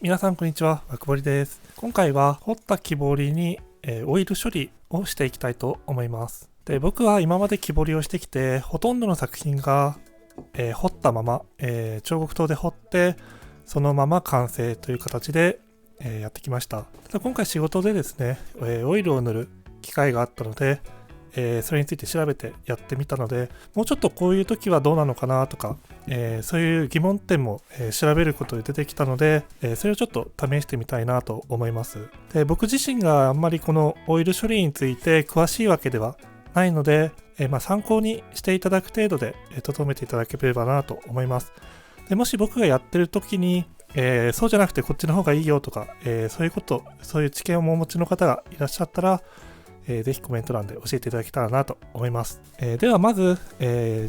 皆さんこんにちは、わくぼりです。今回は彫った木彫りに、オイル処理をしていきたいと思います。で、僕は今まで木彫りをしてきて、ほとんどの作品が、彫ったまま、彫刻刀で彫って、そのまま完成という形で、やってきました。ただ今回仕事でですね、オイルを塗る機会があったので、それについて調べてやってみたので、もうちょっとこういう時はどうなのかなとか、そういう疑問点も、調べることで出てきたので、それをちょっと試してみたいなと思います。で、僕自身があんまりこのオイル処理について詳しいわけではないので、参考にしていただく程度で留めていただければなと思います。でもし僕がやってる時に、そうじゃなくてこっちの方がいいよとか、そういう知見をお持ちの方がいらっしゃったら、ぜひコメント欄で教えていただけたらなと思います。ではまず、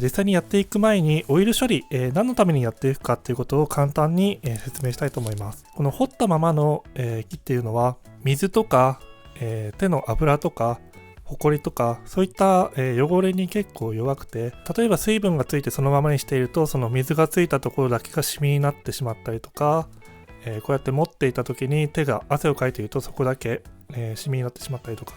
実際にやっていく前にオイル処理、何のためにやっていくかっていうことを簡単に、説明したいと思います。この彫ったままの、木っていうのは水とか、手の油とかホコリとかそういった、汚れに結構弱くて、例えば水分がついてそのままにしているとその水がついたところだけがシミになってしまったりとか、こうやって持っていた時に手が汗をかいているとそこだけ、シミになってしまったりとか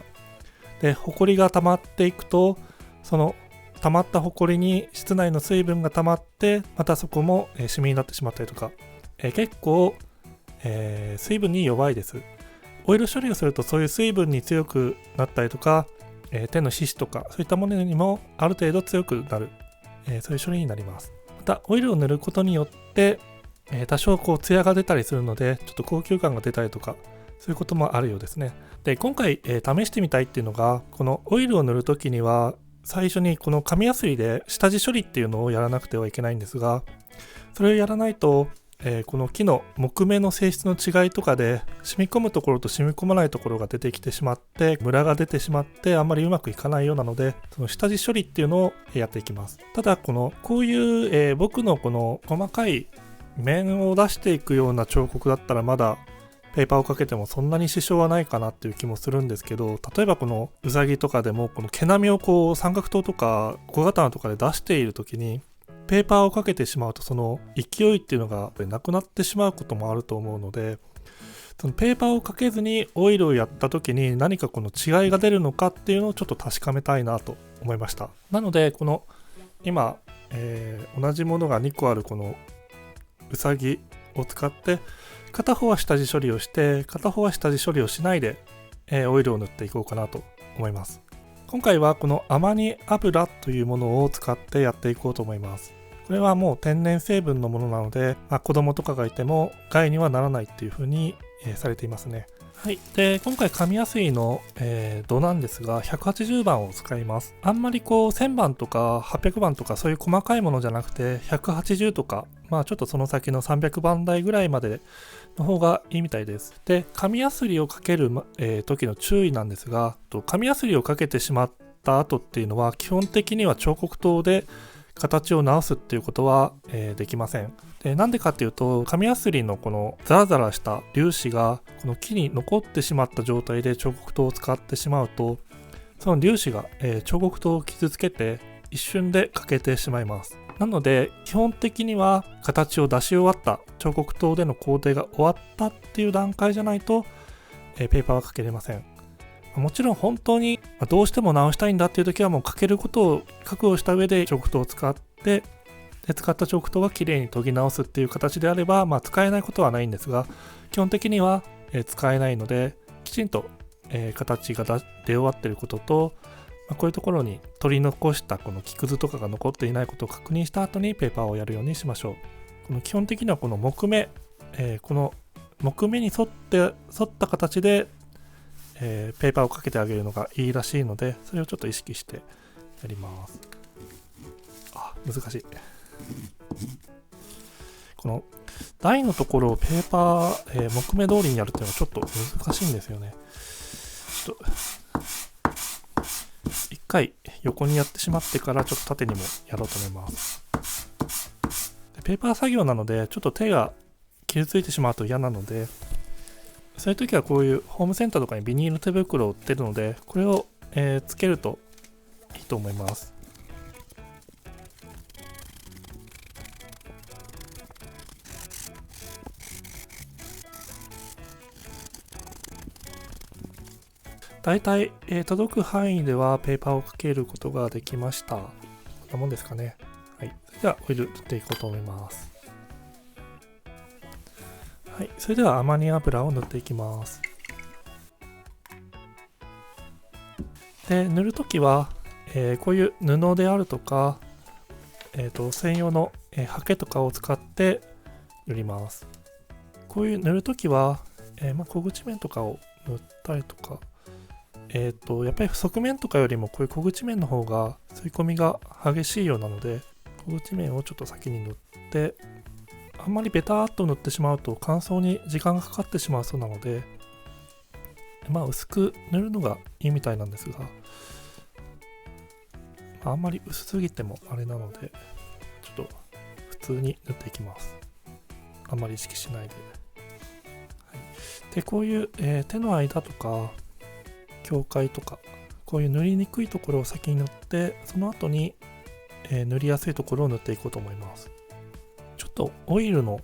で、ホコリが溜まっていくとその溜まったホコリに室内の水分が溜まってまたそこも、シミになってしまったりとか、結構、水分に弱いです。オイル処理をするとそういう水分に強くなったりとか、手の皮脂とかそういったものにもある程度強くなる、そういう処理になります。またオイルを塗ることによって、多少こうツヤが出たりするのでちょっと高級感が出たりとかそういうこともあるようですね。で、今回、試してみたいっていうのが、このオイルを塗るときには最初にこの紙やすりで下地処理っていうのをやらなくてはいけないんですが、それをやらないと、この木の木目の性質の違いとかで染み込むところと染み込まないところが出てきてしまってムラが出てしまってあんまりうまくいかないようなので、その下地処理っていうのをやっていきます。ただこういう、僕のこの細かい面を出していくような彫刻だったらまだペーパーをかけてもそんなに支障はないかなっていう気もするんですけど、例えばこのうさぎとかでもこの毛並みをこう三角刀とか小刀とかで出している時にペーパーをかけてしまうとその勢いっていうのがなくなってしまうこともあると思うので、そのペーパーをかけずにオイルをやった時に何かこの違いが出るのかっていうのをちょっと確かめたいなと思いました。なのでこの今、同じものが2個あるこのうさぎを使って片方は下地処理をして片方は下地処理をしないで、オイルを塗っていこうかなと思います。今回はこのアマニ油というものを使ってやっていこうと思います。これはもう天然成分のものなので、子供とかがいても害にはならないっていう風に、されていますね。はい。で、今回紙やすりの、度なんですが、180番を使います。あんまりこう、1000番とか800番とかそういう細かいものじゃなくて、180とか、ちょっとその先の300番台ぐらいまでの方がいいみたいです。で、紙やすりをかける、時の注意なんですが、紙やすりをかけてしまった後っていうのは、基本的には彫刻刀で形を直すっていうことは、できません。で、なんでかっていうと紙やすりのこのザラザラした粒子がこの木に残ってしまった状態で彫刻刀を使ってしまうとその粒子が、彫刻刀を傷つけて一瞬で欠けてしまいます。なので基本的には形を出し終わった彫刻刀での工程が終わったっていう段階じゃないと、ペーパーはかけれません。もちろん本当にどうしても直したいんだっていう時はもうかけることを覚悟した上で彫刻刀を使って使った彫刻刀はきれいに研ぎ直すっていう形であれば、使えないことはないんですが基本的には、使えないのできちんと、形が出終わっていることと、こういうところに取り残したこの木くずとかが残っていないことを確認した後にペーパーをやるようにしましょう。この基本的にはこの木目、この木目に沿った形でペーパーをかけてあげるのがいいらしいのでそれをちょっと意識してやります。難しい。この台のところをペーパー、木目通りにやるっていうのはちょっと難しいんですよね。ちょっと一回横にやってしまってからちょっと縦にもやろうと思います。でペーパー作業なのでちょっと手が傷ついてしまうと嫌なので、そういう時はこういうホームセンターとかにビニール手袋を売ってるのでこれを、つけるといいと思います。だいたい届く範囲ではペーパーをかけることができました。こんなもんですかね。はい。それではオイル塗っていこうと思います。はい。それではアマニ油を塗っていきます。で、塗るときは、こういう布であるとか、専用の、ハケとかを使って塗ります。こういう塗るときは、小口面とかを塗ったりとか、やっぱり側面とかよりもこういう小口面の方が吸い込みが激しいようなので、小口面をちょっと先に塗って、あんまりベターっと塗ってしまうと乾燥に時間がかかってしまうそうなので、薄く塗るのがいいみたいなんですが、あんまり薄すぎてもあれなので、ちょっと普通に塗っていきます。あんまり意識しないで。はい、で、こういう、手の間とか、境界とか、こういう塗りにくいところを先に塗って、その後に、塗りやすいところを塗っていこうと思います。ちょっとオイルの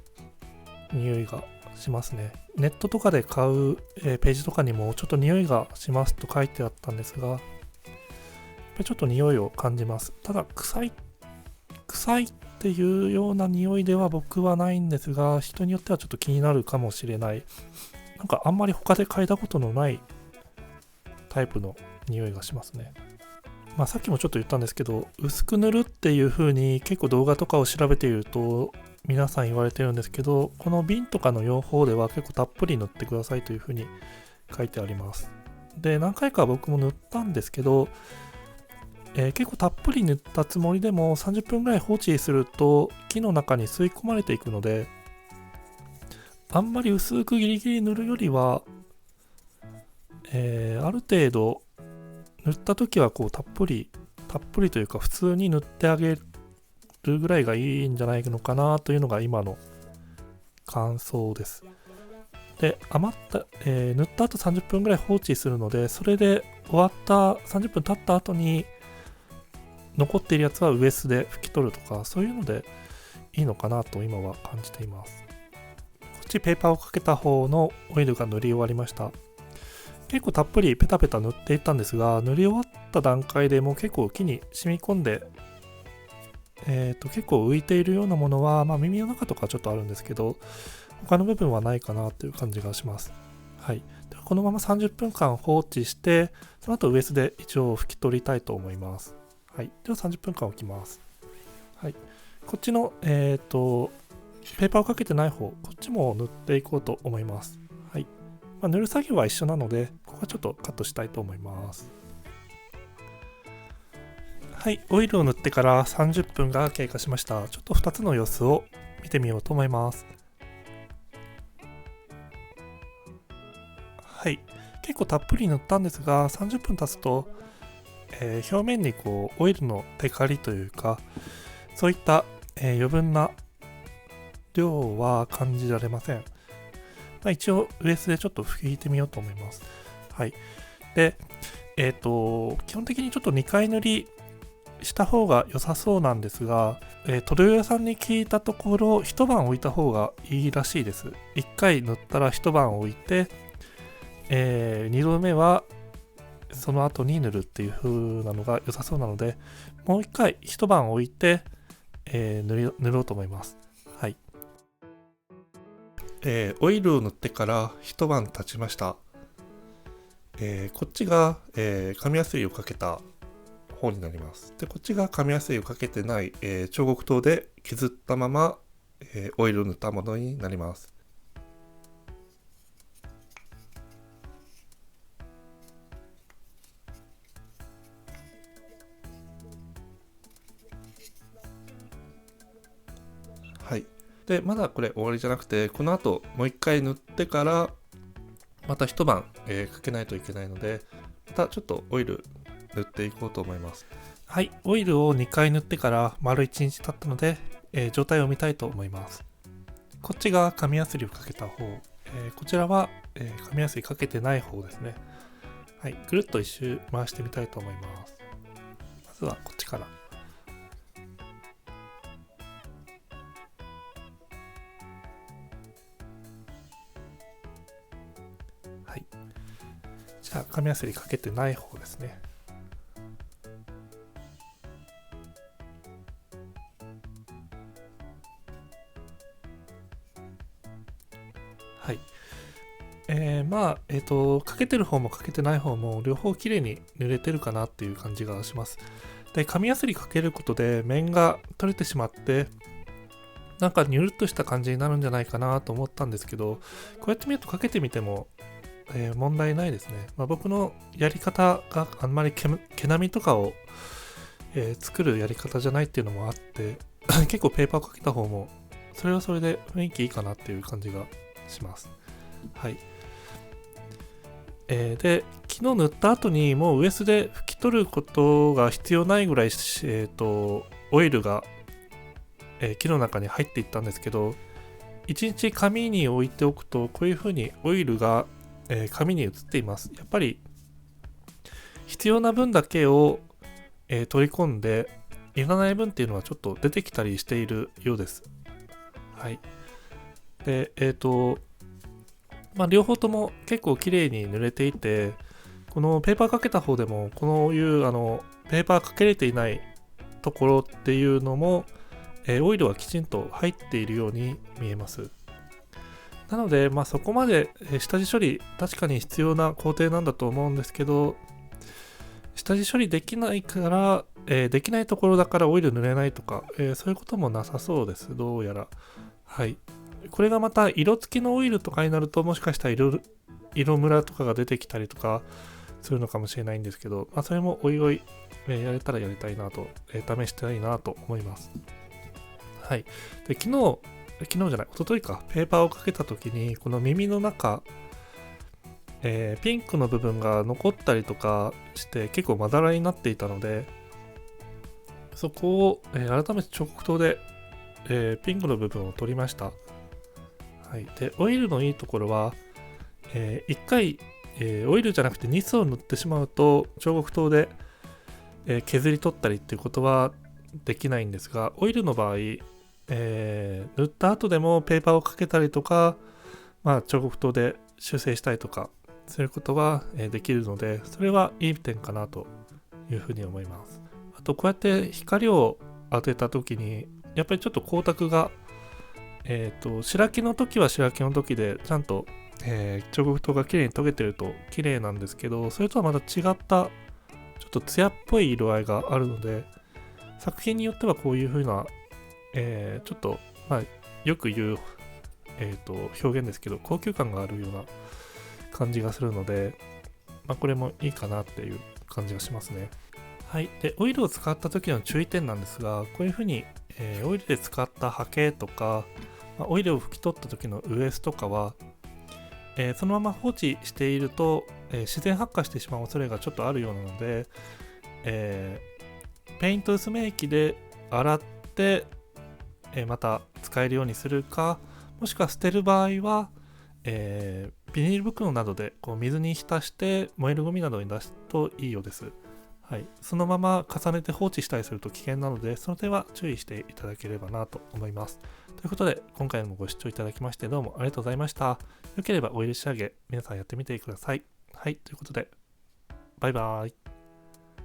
匂いがしますね。ネットとかで買う、ページとかにもちょっと匂いがしますと書いてあったんですが、ちょっと匂いを感じます。ただ臭いっていうような匂いでは僕はないんですが、人によってはちょっと気になるかもしれない。なんかあんまり他で嗅いだことのないタイプの匂いがしますね。さっきもちょっと言ったんですけど、薄く塗るっていう風に結構動画とかを調べていると皆さん言われてるんですけど、この瓶とかの用法では結構たっぷり塗ってくださいという風に書いてあります。で、何回か僕も塗ったんですけど、結構たっぷり塗ったつもりでも30分ぐらい放置すると木の中に吸い込まれていくので、あんまり薄くギリギリ塗るよりは、ある程度塗った時はこうたっぷりというか普通に塗ってあげるぐらいがいいんじゃないのかなというのが今の感想です。で、余った、塗った後30分ぐらい放置するので、それで終わった30分経った後に残っているやつはウエスで拭き取るとか、そういうのでいいのかなと今は感じています。こっちペーパーをかけた方のオイルが塗り終わりました。結構たっぷりペタペタ塗っていったんですが、塗り終わった段階でもう結構木に染み込んで、結構浮いているようなものは、耳の中とかちょっとあるんですけど、他の部分はないかなという感じがします。はい。ではこのまま30分間放置して、その後ウエスで一応拭き取りたいと思います。はい。では30分間置きます。はい。こっちの、ペーパーをかけてない方、こっちも塗っていこうと思います。はい。塗る作業は一緒なので、ここはちょっとカットしたいと思います。はい。オイルを塗ってから30分が経過しました。ちょっと2つの様子を見てみようと思います。はい。結構たっぷり塗ったんですが、30分経つと、表面にこうオイルのテカリというか、そういった、余分な量は感じられません。一応ウエスでちょっと拭いてみようと思います。はい。で、基本的にちょっと2回塗りした方が良さそうなんですが、塗料屋さんに聞いたところ、一晩置いた方がいいらしいです。1回塗ったら一晩置いて、2度目はその後に塗るっていう風なのが良さそうなので、もう1回一晩置いて、塗ろうと思います。はい。オイルを塗ってから一晩経ちました。こっちが、紙やすりをかけた方になります。で、こっちが紙やすりをかけてない、彫刻刀で削ったまま、オイルを塗ったものになります。はい。で、まだこれ終わりじゃなくて、この後もう一回塗ってから、また一晩、かけないといけないので、またちょっとオイル塗っていこうと思います。はい、オイルを2回塗ってから丸1日経ったので、状態を見たいと思います。こっちが紙やすりをかけた方、こちらは、紙やすりかけてない方ですね。はい、ぐるっと一周回してみたいと思います。まずはこっちから。じゃあ紙やすりかけてない方ですね。はい。かけてる方もかけてない方も両方きれいに濡れてるかなっていう感じがします。で、紙やすりかけることで面が取れてしまって、なんかニュルっとした感じになるんじゃないかなと思ったんですけど、こうやって見るとかけてみても、問題ないですね。僕のやり方があんまり毛並みとかを、作るやり方じゃないっていうのもあって結構ペーパーかけた方もそれはそれで雰囲気いいかなっていう感じがします。はい。で、昨日塗った後にもうウエスで拭き取ることが必要ないぐらい、オイルが、木の中に入っていったんですけど、1日紙に置いておくとこういう風にオイルが、紙に移っています。やっぱり必要な分だけを、取り込んで、いらない分っていうのはちょっと出てきたりしているようです。はい。で、両方とも結構綺麗に濡れていて、このペーパーかけた方でも、こういうペーパーかけれていないところっていうのも、オイルはきちんと入っているように見えます。なので、そこまで下地処理、確かに必要な工程なんだと思うんですけど、下地処理できないから、できないところだからオイル塗れないとか、そういうこともなさそうです。どうやら。はい。これがまた色付きのオイルとかになると、もしかしたら色ムラとかが出てきたりとかするのかもしれないんですけど、それもおいおい、やれたらやりたいなと、試したいなと思います。はい。で、昨日じゃない、一昨日か、ペーパーをかけた時に、この耳の中、ピンクの部分が残ったりとかして結構まだらになっていたので、そこを、改めて彫刻刀で、ピンクの部分を取りました。はい、でオイルのいいところは、1回、オイルじゃなくてニスを塗ってしまうと彫刻刀で、削り取ったりっていうことはできないんですが、オイルの場合、塗った後でもペーパーをかけたりとか、彫刻刀で修正したりとかすることは、できるので、それはいい点かなというふうに思います。あとこうやって光を当てた時にやっぱりちょっと光沢が、白木の時は白木の時でちゃんと、彫刻刀が綺麗に研げてると綺麗なんですけど、それとはまた違ったちょっと艶っぽい色合いがあるので、作品によってはこういう風な、ちょっと、よく言う、表現ですけど、高級感があるような感じがするので、これもいいかなっていう感じがしますね。はい。で、オイルを使った時の注意点なんですが、こういう風に、オイルで使ったハケとか、オイルを拭き取った時のウエスとかは、そのまま放置していると、自然発火してしまう恐れがちょっとあるようなので、ペイント薄め液で洗って、また使えるようにするか、もしくは捨てる場合は、ビニール袋などでこう水に浸して燃えるゴミなどに出すといいようです。はい、そのまま重ねて放置したりすると危険なので、その点は注意していただければなと思います。ということで、今回もご視聴いただきましてどうもありがとうございました。よければオイル仕上げ、皆さんやってみてください。はい、ということで、バイバーイ。